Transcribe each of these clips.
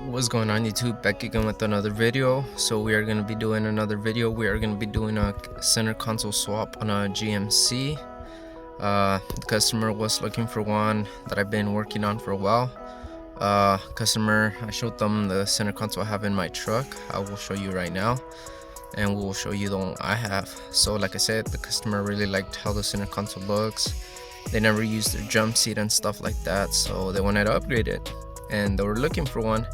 What's going on, YouTube? Back again with another video. So we are going to be doing another video. We are going to be doing a center console swap on a GMC. The customer was looking for one that I've been working on for a while. I showed them the center console I have in my truck. I will show you right now, and we will show you the one I have. So like I said, the customer really liked how the center console looks. They never used their jump seat and stuff like that, so they wanted to upgrade it, and they were looking for one.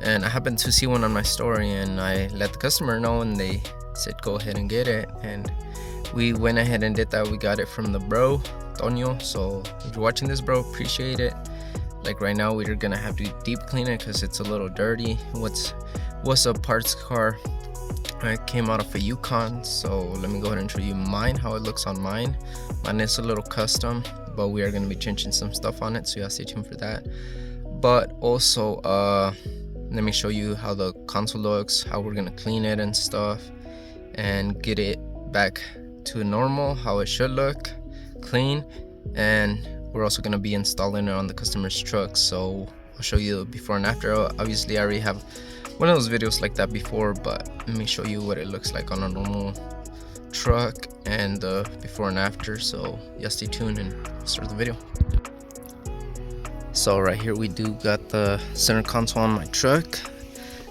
And I happened to see one on my story, and I let the customer know, and they said go ahead and get it. And we went ahead and did that. We got it from the bro Tonio. So if you're watching this, bro, appreciate it. Like right now we're gonna have to deep clean it because it's a little dirty. What's a parts car? I came out of a Yukon, so let me go ahead and show you mine, how it looks on mine. Mine is a little custom, but we are going to be changing some stuff on it, so y'all stay tuned for that. But also let me show you how the console looks, how we're going to clean it and stuff, and get it back to normal, how it should look, clean. And we're also going to be installing it on the customer's truck, so I'll show you the before and after. Obviously I already have one of those videos like that before, but let me show you what it looks like on a normal truck and before and after. So yeah, stay tuned and start the video. So right here we do got the center console on my truck.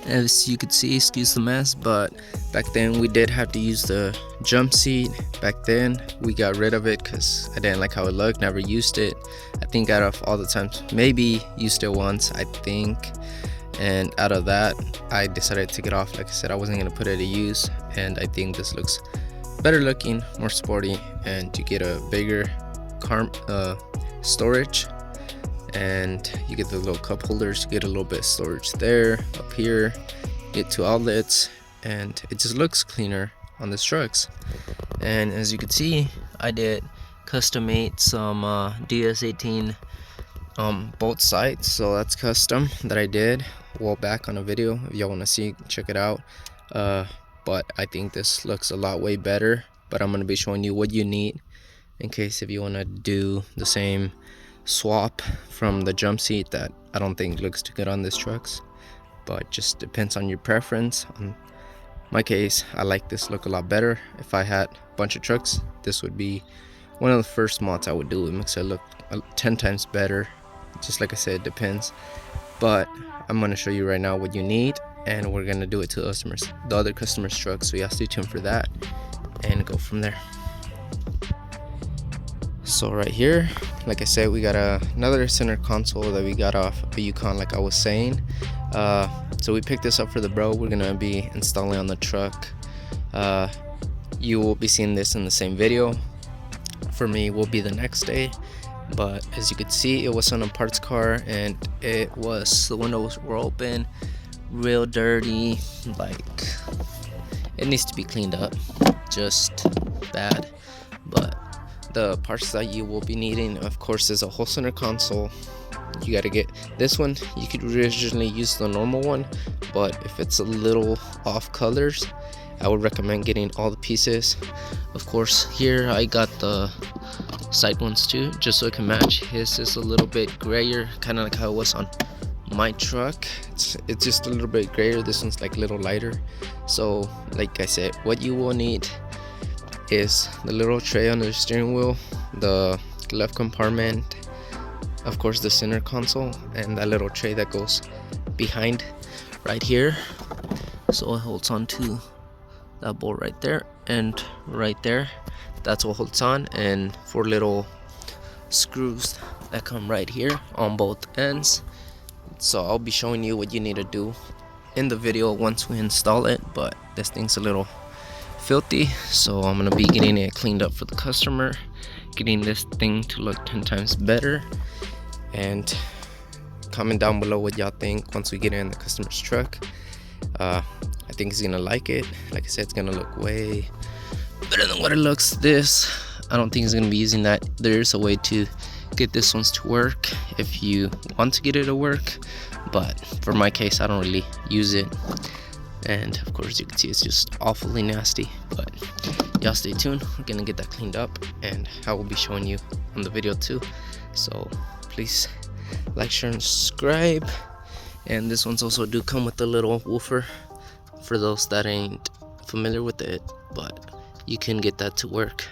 As you could see, excuse the mess, but back then we did have to use the jump seat. Back then we got rid of it because I didn't like how it looked, never used it. I think out of all the times, maybe used it once, I think. And out of that, I decided to take it off. Like I said, I wasn't going to put it to use, and I think this looks better looking, more sporty, and to get a bigger storage. And you get the little cup holders, you get a little bit of storage there, up here, get two outlets, and it just looks cleaner on the trucks. And as you can see, I did custom made some DS18 both sides, so that's custom that I did a while back on a video. If y'all want to see, check it out. But I think this looks a lot way better, but I'm going to be showing you what you need in case if you want to do the same swap from the jump seat that I don't think looks too good on this trucks, but just depends on your preference. In my case, I like this look a lot better. If I had a bunch of trucks, this would be one of the first mods I would do. It makes it look 10 times better. Just like I said, it depends, but I'm going to show you right now what you need, and we're going to do it to the other customers' trucks, so yeah, stay tuned for that and go from there. So right here, like I said, we got another center console that we got off a Yukon, like I was saying. So we picked this up for the bro. We're going to be installing on the truck. You will be seeing this in the same video. For me, will be the next day. But as you could see, it was on a parts car, and the windows were open, real dirty, like it needs to be cleaned up, just bad. But the parts that you will be needing, of course, is a whole center console. You got to get this one. You could originally use the normal one, but if it's a little off colors, I would recommend getting all the pieces. Of course, here I got the side ones too, just so it can match. His is a little bit grayer, kind of like how it was on my truck. It's just a little bit grayer. This one's like a little lighter. So like I said, what you will need is the little tray under the steering wheel, the left compartment, of course the center console, and that little tray that goes behind right here, so it holds on to that bolt right there, and right there, that's what holds on, and 4 little screws that come right here on both ends. So I'll be showing you what you need to do in the video once we install it, but this thing's a little filthy, so I'm gonna be getting it cleaned up for the customer, getting this thing to look 10 times better, and comment down below what y'all think once we get it in the customer's truck. I think he's gonna like it. Like I said, it's gonna look way better than what it looks. I don't think he's gonna be using that. There's a way to get this one to work if you want to get it to work, but for my case, I don't really use it. And of course, you can see it's just awfully nasty, but y'all stay tuned. We're gonna get that cleaned up, and I will be showing you on the video too. So please like, share, and subscribe, And this one's also do come with a little woofer for those that ain't familiar with it, but you can get that to work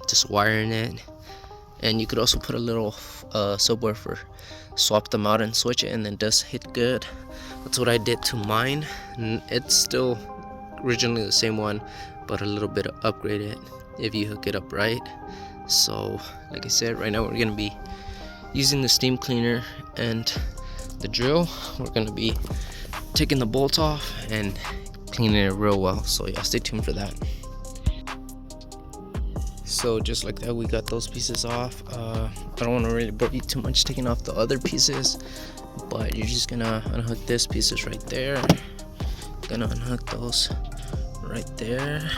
just wiring it. And you could also put a little subwoofer, swap them out and switch it, and it does hit good. That's what I did to mine. It's still originally the same one, but a little bit upgraded if you hook it up right. So like I said, right now we're gonna be using the steam cleaner and the drill. We're gonna be taking the bolts off and cleaning it real well, so yeah, stay tuned for that. So just like that, we got those pieces off. I don't want to really bore you too much taking off the other pieces, but you're just gonna unhook this pieces right there. Gonna unhook those right there.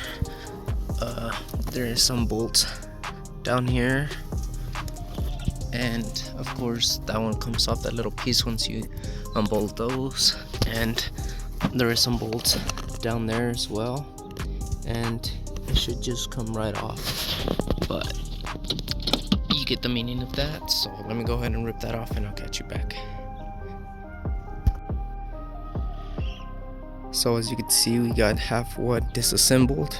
There is some bolts down here, and of course that one comes off, that little piece, once you unbolt those. And there is some bolts down there as well, and it should just come right off, but you get the meaning of that. So let me go ahead and rip that off and I'll catch you back. So as you can see, we got half what disassembled.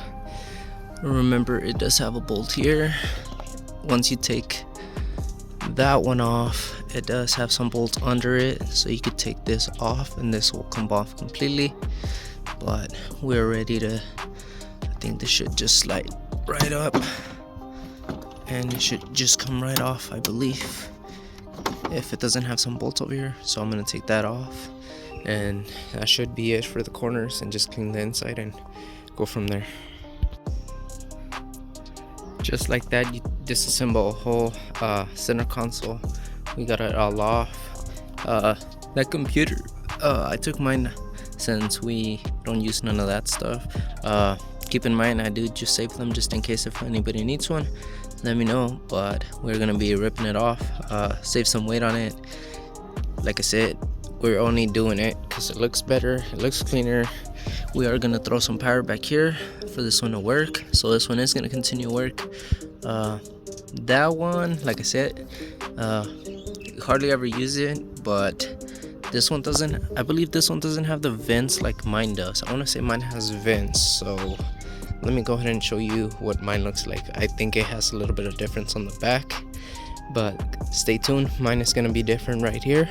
Remember, it does have a bolt here. Once you take that one off, it does have some bolts under it, so you could take this off and this will come off completely. But we're ready to, I think this should just slide right up and it should just come right off, I believe, if it doesn't have some bolts over here. So I'm gonna take that off, and that should be it for the corners, and just clean the inside and go from there. Just like that, you disassemble a whole center console. We got it all off. That computer, I took mine since we don't use none of that stuff. Keep in mind, I do just save them just in case if anybody needs one, let me know. But we're gonna be ripping it off, save some weight on it. Like I said, we're only doing it because it looks better, it looks cleaner. We are gonna throw some power back here for this one to work, so this one is gonna continue to work. That one, like I said, hardly ever use it, but this one doesn't, I believe this one doesn't have the vents like mine does. I want to say mine has vents, so let me go ahead and show you what mine looks like. I think it has a little bit of difference on the back, but stay tuned. Mine is going to be different right here.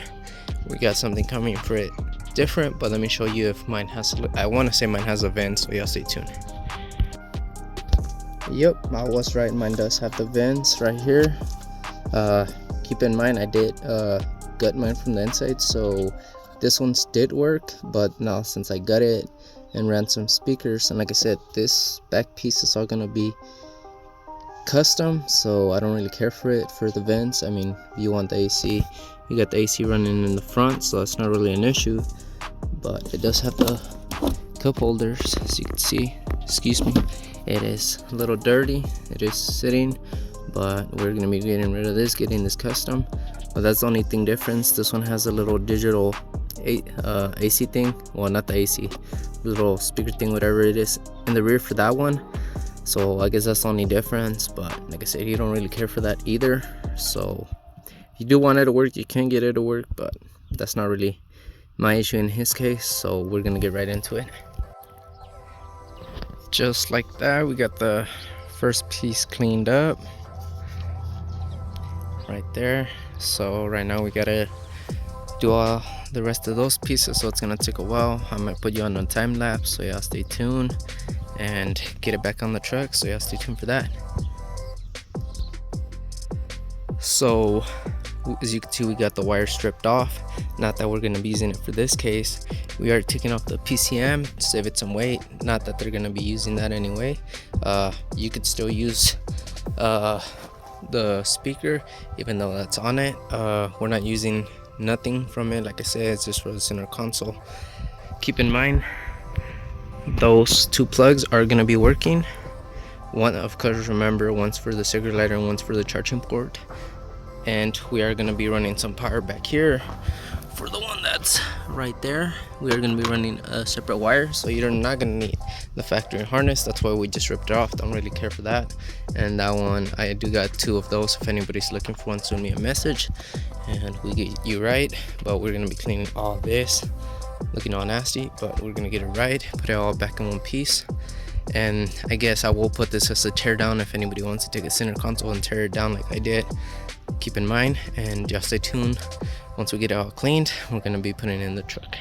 We got something coming for it different, but let me show you if mine has, I want to say mine has a vent, so y'all stay tuned. Yep, I was right, mine does have the vents right here. Keep in mind, I did gut mine from the inside, so this one's did work, but now since I gut it and ran some speakers, and like I said, this back piece is all gonna be custom, so I don't really care for it for the vents. I mean, you want the AC, you got the AC running in the front, so that's not really an issue. But it does have the cup holders, as you can see. Excuse me, it is a little dirty, it is sitting, but we're gonna be getting rid of this, getting this custom. But that's the only thing difference. This one has a little digital AC thing, well, not the AC, little speaker thing, whatever it is, in the rear for that one. So I guess that's the only difference, but like I said, you don't really care for that either. So if you do want it to work, you can get it to work, but that's not really my issue in his case. So we're gonna get right into it. Just like that, we got the first piece cleaned up right there. So right now we gotta do all the rest of those pieces, so it's gonna take a while. I might put you on a time lapse, so y'all stay tuned, and get it back on the truck, so y'all stay tuned for that. So as you can see, we got the wire stripped off. Not that we're gonna be using it for this case. We are taking off the PCM to save it some weight. Not that they're gonna be using that anyway. You could still use the speaker even though that's on it. We're not using nothing from it. Like I said, it's just for the center console. Keep in mind, those two plugs are gonna be working. One, of course, remember, one's for the cigarette lighter and one's for the charging port. And we are gonna be running some power back here for the one that's right there, we are going to be running a separate wire, so you're not going to need the factory harness. That's why we just ripped it off. Don't really care for that. And that one, I do got 2 of those. If anybody's looking for one, send me a message and we get you right. But we're going to be cleaning all this, looking all nasty, but we're going to get it right, put it all back in one piece. And I guess I will put this as a tear down if anybody wants to take a center console and tear it down like I did. Keep in mind, and just stay tuned. Once we get it all cleaned, we're going to be putting it in the truck.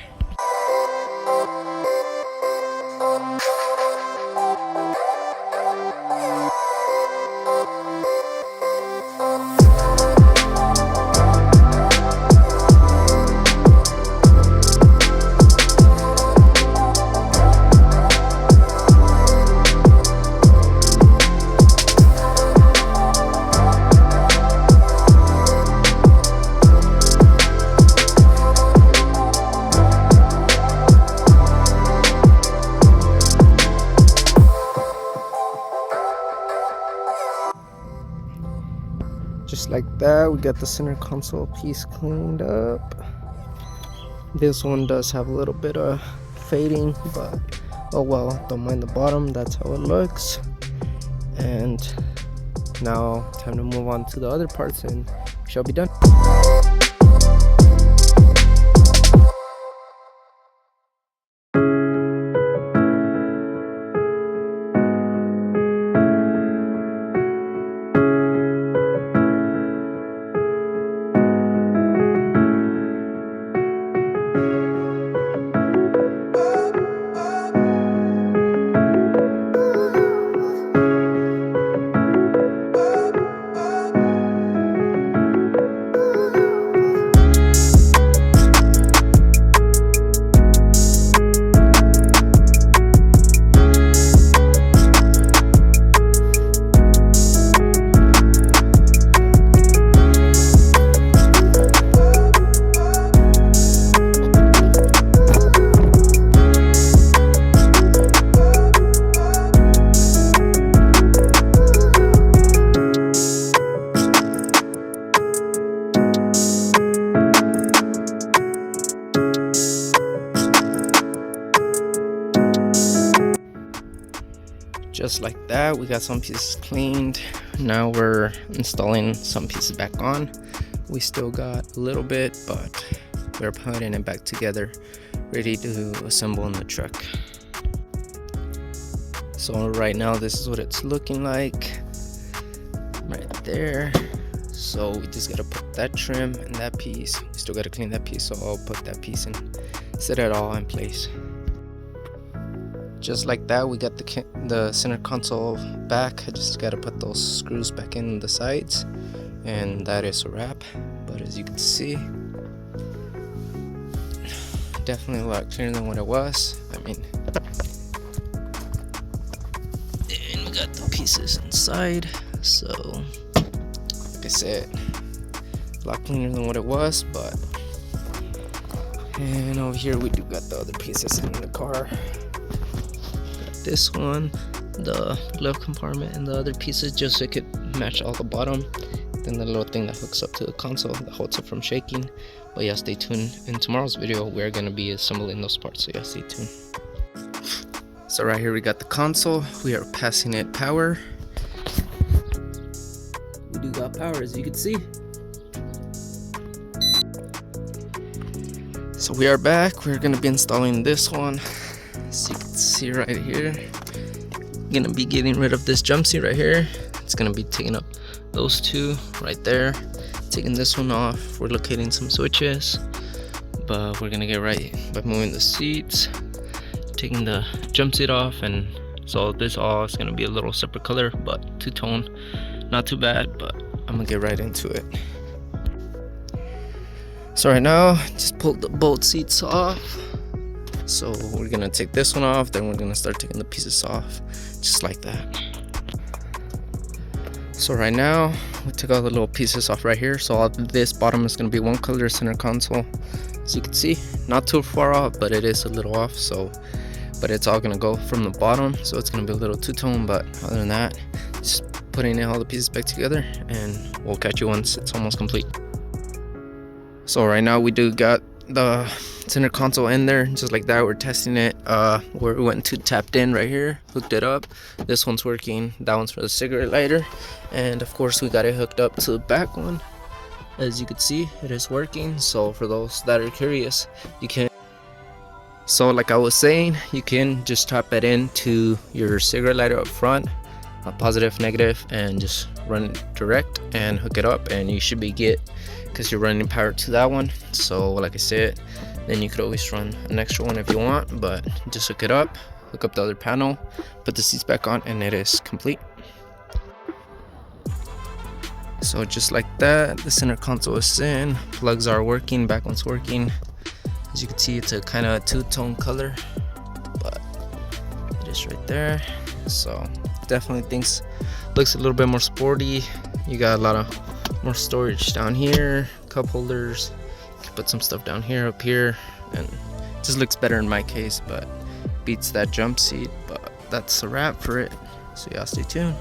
Just like that, we got the center console piece cleaned up. This one does have a little bit of fading, but oh well, don't mind the bottom, that's how it looks. And now time to move on to the other parts and we shall be done. Just like that, we got some pieces cleaned. Now we're installing some pieces back on. We still got a little bit, but we're putting it back together, ready to assemble in the truck. So right now this is what it's looking like right there. So we just gotta put that trim and that piece. We still gotta clean that piece, so I'll put that piece and set it all in place. Just like that, we got the center console back. I just gotta put those screws back in the sides, and that is a wrap. But as you can see, definitely a lot clearer than what it was. I mean, and we got the pieces inside, so like I said, a lot cleaner than what it was. But and over here we do got the other pieces in the car. This one, the glove compartment, and the other pieces just so it could match all the bottom. Then the little thing that hooks up to the console that holds it from shaking. But yeah, stay tuned. In tomorrow's video, we're gonna be assembling those parts, so yeah, stay tuned. So right here we got the console. We are passing it power. We do got power, as you can see. So we are back. We're gonna be installing this one. As you can see right here, gonna be getting rid of this jumpsuit right here. It's gonna be taking up those two right there, taking this one off. We're locating some switches, but we're gonna get right by moving the seats, taking the jumpsuit off, and so this all is gonna be a little separate color, but two-tone, not too bad. But I'm gonna get right into it. So right now, just pulled the both seats off. So we're gonna take this one off, then we're gonna start taking the pieces off, just like that. So right now, we took all the little pieces off right here. So all this bottom is gonna be one color center console. As you can see, not too far off, but it is a little off. So, but it's all gonna go from the bottom. So it's gonna be a little two-tone, but other than that, just putting all the pieces back together, and we'll catch you once it's almost complete. So right now we do got the center console in there just like that. We're testing it. We went to tapped in right here, hooked it up. This one's working, that one's for the cigarette lighter, and of course we got it hooked up to the back one. As you can see, it is working. So for those that are curious, you can, so like I was saying, you can just tap it into your cigarette lighter up front, a positive, negative, and just run it direct and hook it up, and you should be good because you're running power to that one. So like I said, then you could always run an extra one if you want, but just hook it up, hook up the other panel, put the seats back on, and it is complete. So just like that, the center console is in, plugs are working, back one's working. As you can see, it's a kind of two-tone color, but it is right there. So definitely looks a little bit more sporty. You got a lot of more storage down here, cup holders. You can put some stuff down here, up here, and it just looks better in my case, but beats that jump seat. But that's a wrap for it. So y'all stay tuned.